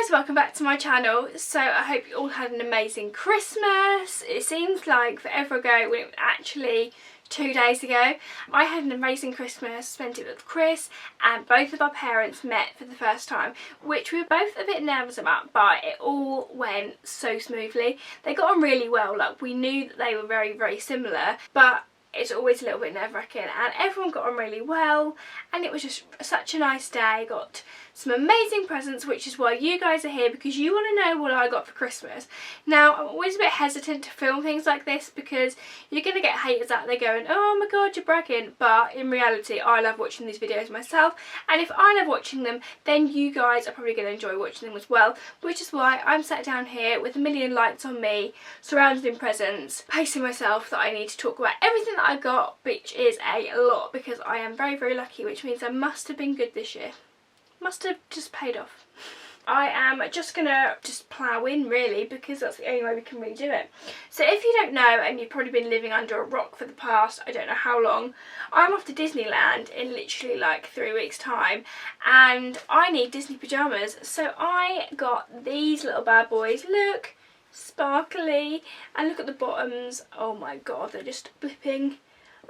guys, welcome back to my channel. So I hope you all had an amazing Christmas. It seems like forever ago when it was actually 2 days ago. I had an amazing Christmas, spent it with Chris, and both of our parents met for the first time, which we were both a bit nervous about, but it all went so smoothly. They got on really well. Like, we knew that they were very similar, but it's always a little bit nerve-wracking, and everyone got on really well, and it was just such a nice day. Got some amazing presents, which is why you guys are here, because you want to know what I got for Christmas. Now, I'm always a bit hesitant to film things like this because you're going to get haters out there going, oh my god, you're bragging, but in reality I love watching these videos myself, and if I love watching them, then you guys are probably going to enjoy watching them as well, which is why I'm sat down here with a million lights on me, surrounded in presents, pacing myself that I need to talk about everything that I got, which is a lot because I am very lucky, which means I must have been good this year. Must have just paid off. I am just gonna plough in really, because that's the only way we can really do it. So if you don't know, and you've probably been living under a rock for the past I don't know how long, I'm off to Disneyland in literally like 3 weeks time, and I need Disney pyjamas. So I got these little bad boys. Look, sparkly, and look at the bottoms. Oh my god, they're just flipping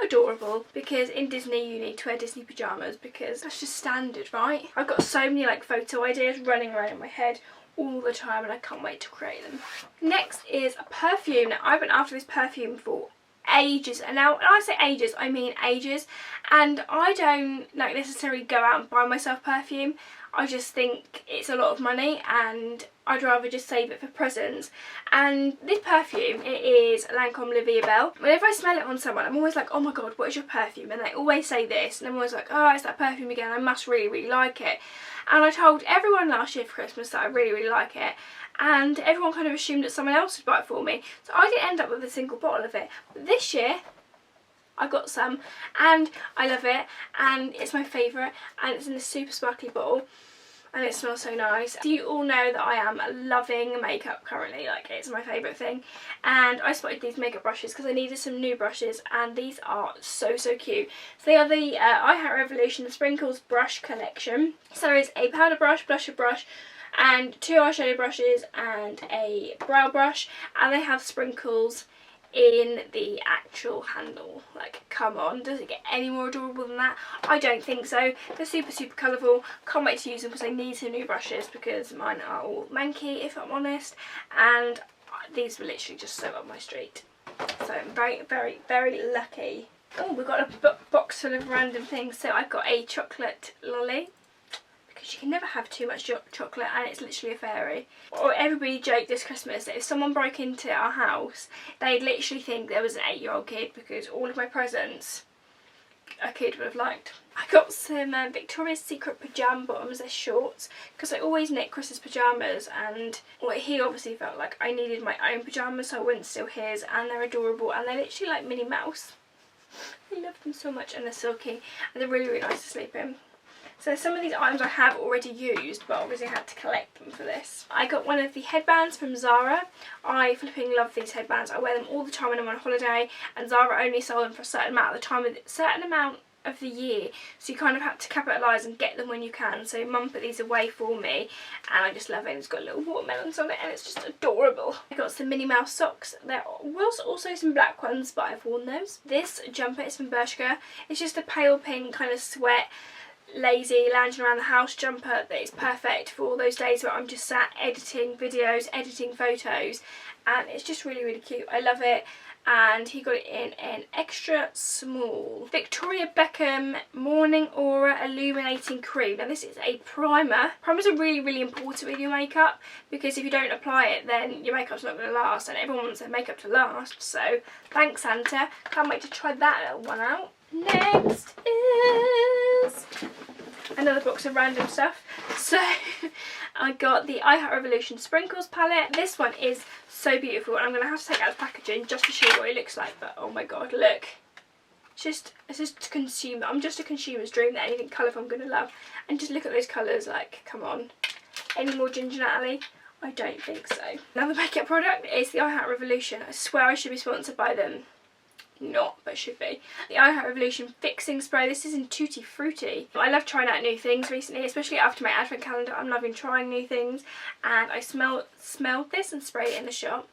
adorable, because in Disney you need to wear Disney pyjamas because that's just standard, right? I've got so many like photo ideas running around in my head all the time, and I can't wait to create them. Next is a perfume. Now, I've been after this perfume for ages, and now when I say ages, I mean ages, and I don't like necessarily go out and buy myself perfume. I just think it's a lot of money and I'd rather just save it for presents. And this perfume, it is Lancome La Vie Belle. Whenever I smell it on someone, I'm always like, oh my god, what is your perfume? And they always say this, and I'm always like, oh, it's that perfume again, I must really like it. And I told everyone last year for Christmas that I really like it, and everyone kind of assumed that someone else would buy it for me, so I didn't end up with a single bottle of it. But this year I got some, and I love it, and it's my favourite, and it's in a super sparkly bottle, and it smells so nice. So you all know that I am loving makeup currently, like it's my favourite thing, and I spotted these makeup brushes because I needed some new brushes, and these are so cute. So they are the I Heart Revolution Sprinkles Brush Collection. So there is a powder brush, blusher brush, and 2 eyeshadow brushes and a brow brush, and they have sprinkles in the actual handle. Like, come on, does it get any more adorable than that? I don't think so. They're super colourful. Can't wait to use them because I need some new brushes because mine are all manky, if I'm honest, and these were literally just so up my street. So I'm very lucky. Oh, we've got a box full of random things. So I've got a chocolate lolly, because you can never have too much chocolate, and it's literally a fairy. Or everybody joked this Christmas that if someone broke into our house, they'd literally think there was an 8-year-old kid, because all of my presents a kid would have liked. I got some Victoria's Secret pyjama bottoms. They're shorts, because I always knit Chris's pyjamas, and well, he obviously felt like I needed my own pyjamas so I wouldn't steal his, and they're adorable, and they're literally like Minnie Mouse. I love them so much, and they're silky, and they're really nice to sleep in. So some of these items I have already used, but obviously I had to collect them for this. I got one of the headbands from Zara. I flipping love these headbands. I wear them all the time when I'm on holiday, and Zara only sold them for a certain amount of the year, so you kind of have to capitalise and get them when you can. So Mum put these away for me, and I just love it. It's got little watermelons on it, and it's just adorable. I got some Minnie Mouse socks. There was also some black ones, but I've worn those. This jumper is from Bershka. It's just a pale pink kind of sweat, lazy, lounging around the house jumper that is perfect for all those days where I'm just sat editing videos, editing photos, and it's just really cute. I love it. And he got it in an extra small. Victoria Beckham Morning Aura Illuminating Cream. Now this is a primer. Primers are really important with your makeup, because if you don't apply it, then your makeup's not going to last, and everyone wants their makeup to last. So thanks, Santa. Can't wait to try that little one out. Next is another box of random stuff. So I got the I Heart Revolution Sprinkles palette. This one is so beautiful, and I'm going to have to take out the packaging just to show you what it looks like, but oh my god, look. It's just consumer. I'm just a consumer's dream that anything colourful I'm going to love. And just look at those colours, like, come on. Any more ginger, Natalie? I don't think so. Another makeup product is the I Heart Revolution. I swear I should be sponsored by them, not, but should be. The I Heart Revolution fixing spray. This is in Tutti Frutti. I love trying out new things recently, especially after my advent calendar. I'm loving trying new things, and I smelled this and sprayed it in the shop.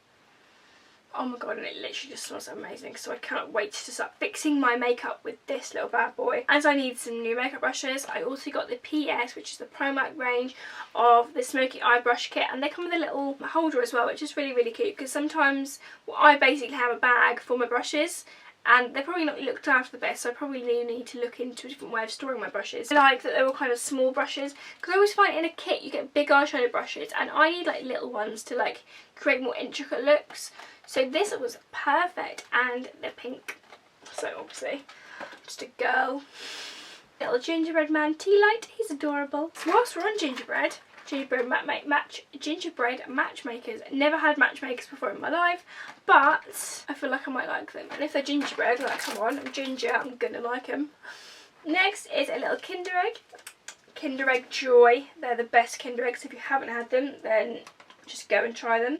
Oh my god, and it literally just smells amazing, so I cannot wait to start fixing my makeup with this little bad boy. As I need some new makeup brushes, I also got the PS, which is the Primark range of the Smoky Eye Brush Kit, and they come with a little holder as well, which is really, really cute, because sometimes I basically have a bag for my brushes, and they're probably not looked after the best, so I probably need to look into a different way of storing my brushes. I like that they were kind of small brushes, because I always find in a kit you get big eyeshadow brushes, and I need like little ones to like create more intricate looks. So this was perfect, and they're pink, so obviously just a girl. Little gingerbread man tea light, he's adorable. So whilst we're on gingerbread matchmakers. Never had matchmakers before in my life, but I feel like I might like them. And if they're gingerbread, like come on, I'm ginger, I'm gonna like them. Next is a little Kinder Egg. Kinder Egg Joy. They're the best Kinder Eggs. If you haven't had them, then just go and try them.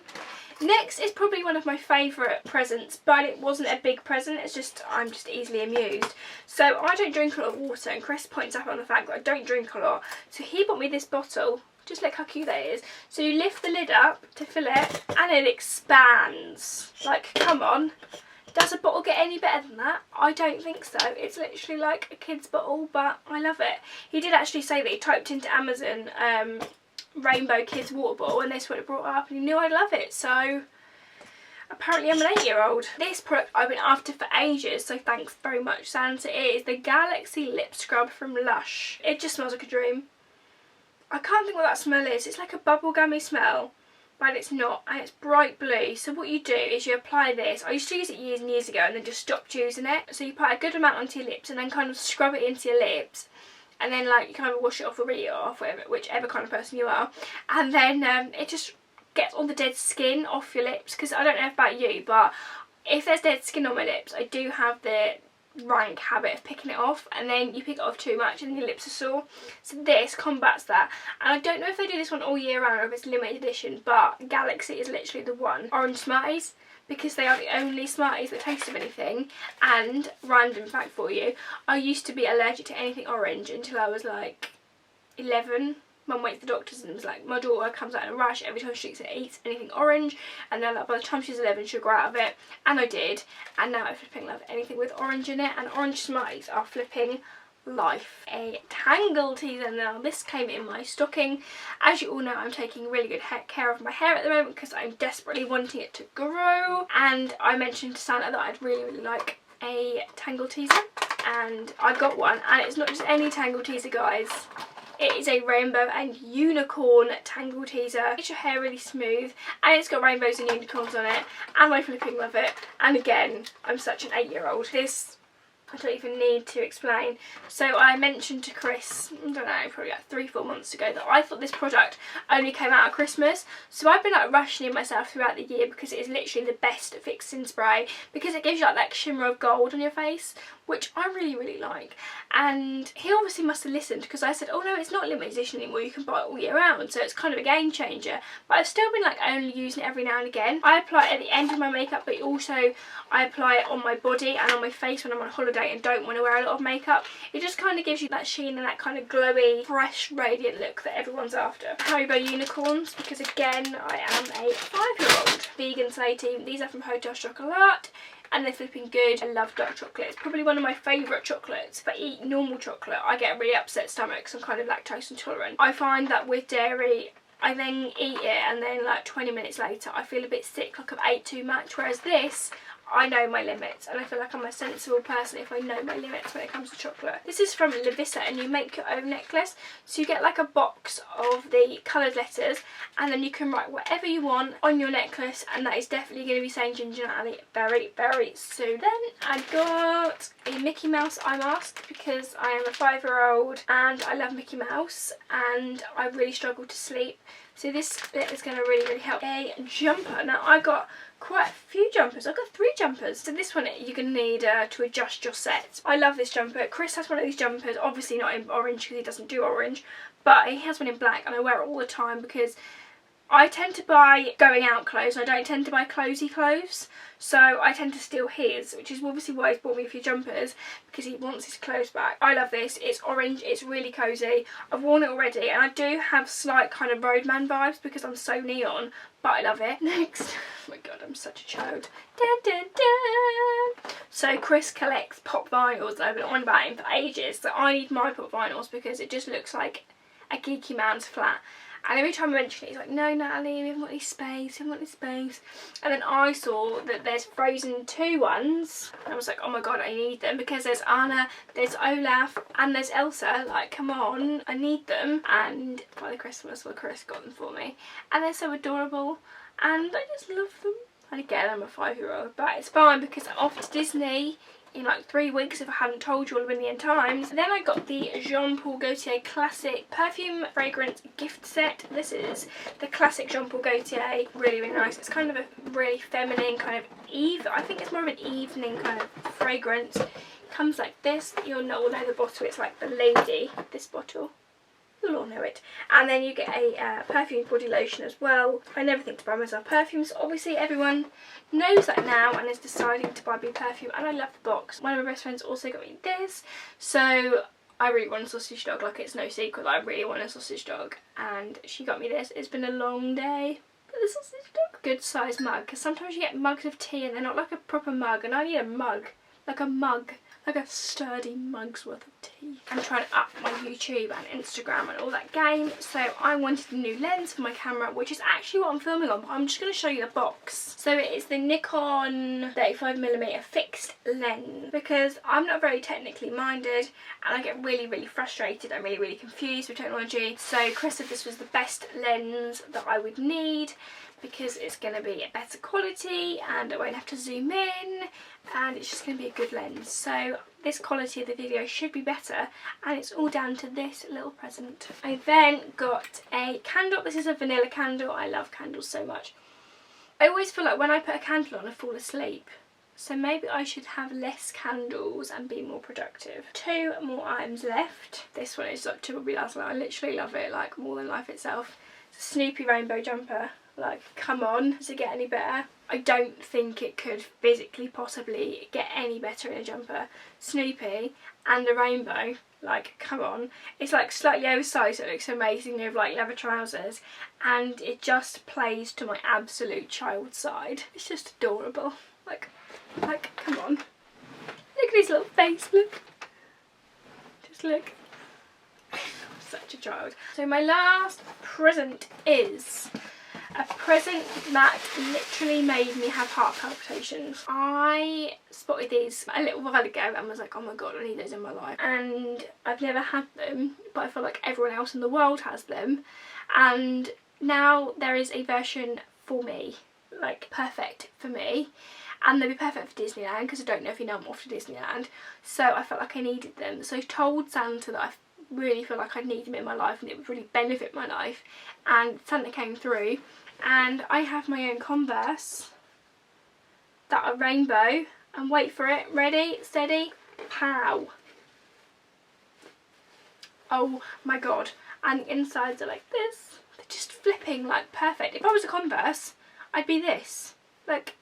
Next is probably one of my favourite presents, but it wasn't a big present, it's just, I'm just easily amused. So I don't drink a lot of water, and Chris points up on the fact that I don't drink a lot. So he bought me this bottle, just look how cute that is. So you lift the lid up to fill it, and it expands. Like, come on. Does a bottle get any better than that? I don't think so. It's literally like a kid's bottle, but I love it. He did actually say that he typed into Amazon, Rainbow Kids water bottle, and this would have brought up, and he knew I'd love it, so apparently I'm an 8-year-old. This product I've been after for ages, so thanks very much Santa. It is the Galaxy Lip Scrub from Lush. It just smells like a dream. I can't think what that smell is. It's like a bubblegummy smell, but it's not, and it's bright blue. So what you do is you apply this. I used to use it years and years ago and then just stopped using it. So you apply a good amount onto your lips and then kind of scrub it into your lips. And then like you kind of wash it off or rinse it off, whichever kind of person you are. And then it just gets all the dead skin off your lips, because I don't know about you, but if there's dead skin on my lips, I do have the rank habit of picking it off, and then you pick it off too much and your lips are sore. So this combats that, and I don't know if they do this one all year round or if it's limited edition, but Galaxy is literally the one. Orange Smarties, because they are the only Smarties that taste of anything. And random fact for you, I used to be allergic to anything orange until I was like 11. Mum went to the doctors and was like, my daughter comes out in a rash every time she eats anything orange, and then like by the time she's 11 she'll grow out of it, and I did, and now I flipping love anything with orange in it, and Orange Smarties are flipping life. A Tangle Teaser. Now this came in my stocking. As you all know, I'm taking really good care of my hair at the moment because I'm desperately wanting it to grow, and I mentioned to Santa that I'd really like a Tangle Teaser, and I got one, and it's not just any Tangle Teaser, guys. It is a rainbow and unicorn Tangle Teaser. Makes your hair really smooth, and it's got rainbows and unicorns on it, and I flipping love it. And again, I'm such an 8-year-old. This, I don't even need to explain. So I mentioned to Chris, I don't know, probably like 3-4 months ago, that I thought this product only came out at Christmas. So I've been like rationing myself throughout the year, because it is literally the best fixing spray, because it gives you like that shimmer of gold on your face, which I really like. And he obviously must have listened, because I said, oh no, it's not limited edition anymore, you can buy it all year round, so it's kind of a game changer. But I've still been like only using it every now and again. I apply it at the end of my makeup, but also I apply it on my body and on my face when I'm on holiday and don't want to wear a lot of makeup. It just kind of gives you that sheen and that kind of glowy, fresh, radiant look that everyone's after. Haribo unicorns, because again, I am a 5-year-old. Vegan Slaty. These are from Hotel Chocolat, and they're flipping good. I love dark chocolate. It's probably one of my favourite chocolates. If I eat normal chocolate, I get a really upset stomach because I'm kind of lactose intolerant. I find that with dairy, I then eat it, and then like 20 minutes later I feel a bit sick, like I've ate too much, whereas this, I know my limits, and I feel like I'm a sensible person if I know my limits when it comes to chocolate. This is from Levissa, and you make your own necklace. So you get like a box of the coloured letters, and then you can write whatever you want on your necklace, and that is definitely going to be saying Ginger Natalie very soon. Then I got a Mickey Mouse eye mask, because I am a 5-year-old and I love Mickey Mouse and I really struggle to sleep. So this bit is going to really help. A jumper. Now I got quite a few jumpers. I've got 3 jumpers. So this one you're going to need to adjust your set. I love this jumper. Chris has one of these jumpers, obviously not in orange because he doesn't do orange, but he has one in black, and I wear it all the time because I tend to buy going out clothes. I don't tend to buy clothy clothes. So I tend to steal his, which is obviously why he's bought me a few jumpers, because he wants his clothes back. I love this. It's orange. It's really cosy. I've worn it already, and I do have slight kind of roadman vibes because I'm so neon, but I love it. Next. Oh my god, I'm such a child. Dun, dun, dun. So Chris collects pop vinyls. I've been on about him for ages. So I need my pop vinyls because it just looks like a geeky man's flat. And every time I mention it, he's like, no, Natalie, we haven't got any space, we haven't got any space. And then I saw that there's Frozen 2 ones. And I was like, oh my god, I need them, because there's Anna, there's Olaf, and there's Elsa. Like, come on, I need them. And by the Christmas, well, Chris got them for me. And they're so adorable, and I just love them. And again, I'm a 5-year-old, but it's fine because I'm off to Disney in like 3 weeks if I hadn't told you all a million times. Then I got the Jean Paul Gaultier Classic Perfume Fragrance Gift Set. This is the classic Jean Paul Gaultier. Really, really nice. It's kind of a really feminine kind of I think it's more of an evening kind of fragrance. It comes like this. You'll all know the bottle. It's like the lady, this bottle. You'll all know it. And then you get a perfume body lotion as well. I never think to buy myself perfumes. Obviously everyone knows that now and is deciding to buy me perfume, and I love the box. One of my best friends also got me this. So I really want a sausage dog. Like, it's no secret that I really want a sausage dog, and she got me this. It's been a long day for the sausage dog. Good size mug, because sometimes you get mugs of tea and they're not like a proper mug, and I need a mug. Like a mug. Like a sturdy mug's worth of tea. I'm trying to up my YouTube and Instagram and all that game, so I wanted a new lens for my camera, which is actually what I'm filming on, but I'm just going to show you the box. So it is the Nikon 35mm fixed lens, because I'm not very technically minded and I get really, really frustrated and really, really confused with technology. So Chris said this was the best lens that I would need, because it's going to be a better quality and I won't have to zoom in, and it's just going to be a good lens. So this quality of the video should be better, and it's all down to this little present. I then got a candle. This is a vanilla candle. I love candles so much. I always feel like when I put a candle on I fall asleep, so maybe I should have less candles and be more productive. 2 more items left. This one is up to be last night. I literally love it, like more than life itself. It's a Snoopy rainbow jumper. Like, come on, does it get any better? I don't think it could physically possibly get any better in a jumper. Snoopy and a rainbow, like, come on. It's like slightly oversized, so it looks amazing with like leather trousers, and it just plays to my absolute child side. It's just adorable. Like, come on. Look at his little face, look. Just look. Such a child. So my last present is a present that literally made me have heart palpitations. I spotted these a little while ago and was like, oh my god, I need those in my life. And I've never had them, but I feel like everyone else in the world has them. And now there is a version for me, like perfect for me. And they'll be perfect for Disneyland, because I don't know if you know I'm off to Disneyland. So I felt like I needed them. So I told Santa that I really feel like I need them in my life and it would really benefit my life. And Santa came through. And I have my own Converse that are rainbow, and wait for it, ready, steady, pow. Oh my god. And the insides are like this. They're just flipping like perfect. If I was a Converse, I'd be this. Like,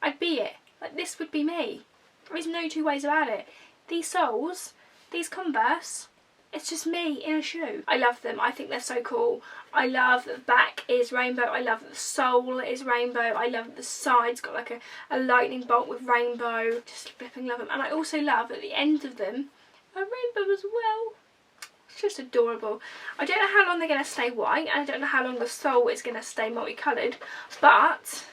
I'd be it. Like, this would be me. There's no two ways about it. These soles, these Converse, it's just me in a shoe. I love them. I think they're so cool. I love that the back is rainbow. I love that the sole is rainbow. I love that the sides got like a lightning bolt with rainbow. Just flipping love them. And I also love at the end of them a rainbow as well. It's just adorable. I don't know how long they're going to stay white, and I don't know how long the sole is going to stay multicoloured, but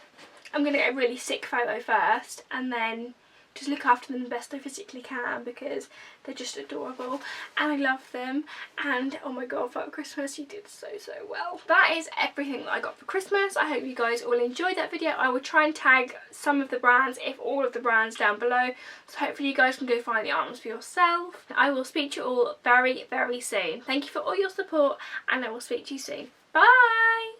I'm going to get a really sick photo first and then just look after them the best I physically can, because they're just adorable and I love them. And oh my god, for Christmas you did so well. That is everything that I got for Christmas. I hope you guys all enjoyed that video. I will try and tag some of the brands, if all of the brands, down below, so hopefully you guys can go find the items for yourself. I will speak to you all very, very soon. Thank you for all your support, and I will speak to you soon. Bye!